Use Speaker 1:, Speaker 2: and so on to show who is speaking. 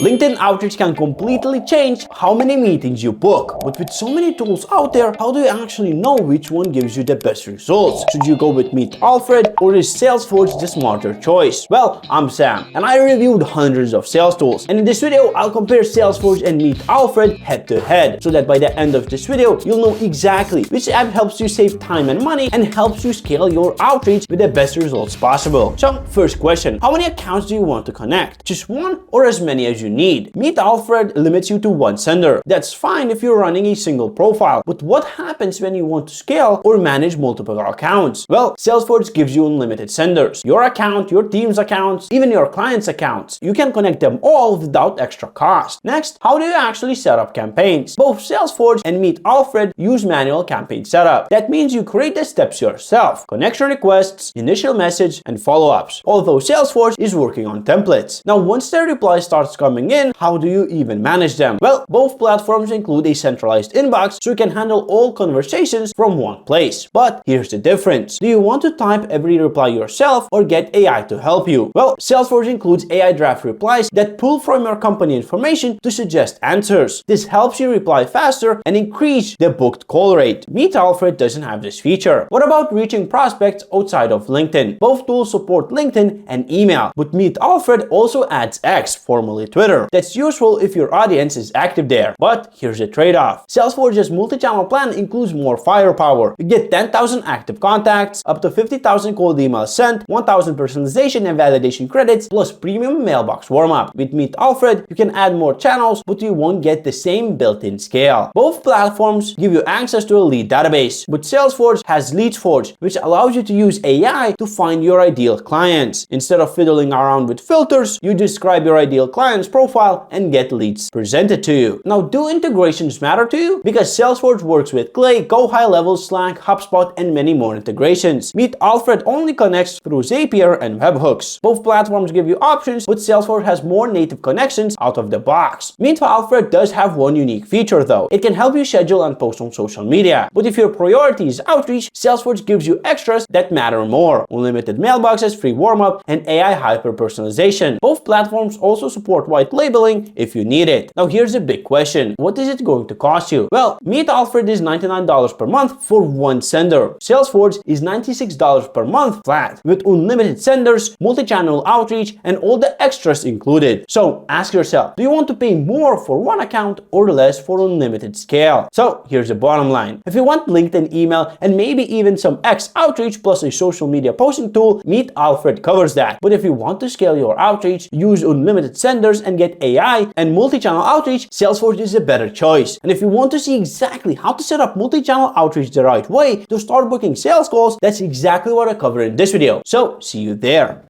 Speaker 1: LinkedIn outreach can completely change how many meetings you book. But with so many tools out there, how do you actually know which one gives you the best results? Should you go with MeetAlfred, or is Salesforge the smarter choice? Well, I'm Sam, and I reviewed hundreds of sales tools. And in this video, I'll compare Salesforge and MeetAlfred head to head, so that by the end of this video, you'll know exactly which app helps you save time and money and helps you scale your outreach with the best results possible. So, first question, how many accounts do you want to connect? Just one or as many as you need? MeetAlfred limits you to one sender. That's fine if you're running a single profile, but what happens when you want to scale or manage multiple accounts? Well, Salesforge gives you unlimited senders. Your account, your team's accounts, even your client's accounts. You can connect them all without extra cost. Next, how do you actually set up campaigns? Both Salesforge and MeetAlfred use manual campaign setup. That means you create the steps yourself. Connection requests, initial message, and follow-ups. Although Salesforge is working on templates. Now, once the reply starts coming in, how do you even manage them? Well, both platforms include a centralized inbox so you can handle all conversations from one place. But here's the difference. Do you want to type every reply yourself or get AI to help you? Well, Salesforge includes AI draft replies that pull from your company information to suggest answers. This helps you reply faster and increase the booked call rate. MeetAlfred doesn't have this feature. What about reaching prospects outside of LinkedIn? Both tools support LinkedIn and email, but MeetAlfred also adds X, formerly Twitter. That's useful if your audience is active there. But here's the trade-off. Salesforge's multi-channel plan includes more firepower. You get 10,000 active contacts, up to 50,000 cold emails sent, 1,000 personalization and validation credits, plus premium mailbox warm-up. With MeetAlfred, you can add more channels, but you won't get the same built-in scale. Both platforms give you access to a lead database, but Salesforge has LeadsForge, which allows you to use AI to find your ideal clients. Instead of fiddling around with filters, you describe your ideal client's profile and get leads presented to you. Now, do integrations matter to you? Because Salesforge works with Clay, Go High Level, Slack, HubSpot, and many more integrations. MeetAlfred only connects through Zapier and webhooks. Both platforms give you options, but Salesforge has more native connections out of the box. MeetAlfred does have one unique feature though. It can help you schedule and post on social media. But if your priority is outreach, Salesforge gives you extras that matter more. Unlimited mailboxes, free warm-up, and AI hyper-personalization. Both platforms also support white labeling if you need it. Now here's a big question. What is it going to cost you? Well, MeetAlfred is $99 per month for one sender. Salesforge is $96 per month flat, with unlimited senders, multi-channel outreach, and all the extras included. So ask yourself, do you want to pay more for one account or less for unlimited scale? So here's the bottom line. If you want LinkedIn email and maybe even some X outreach plus a social media posting tool, MeetAlfred covers that. But if you want to scale your outreach, use unlimited senders, and get AI and multi-channel outreach, Salesforge is a better choice. And if you want to see exactly how to set up multi-channel outreach the right way to start booking sales calls, that's exactly what I cover in this video. So see you there.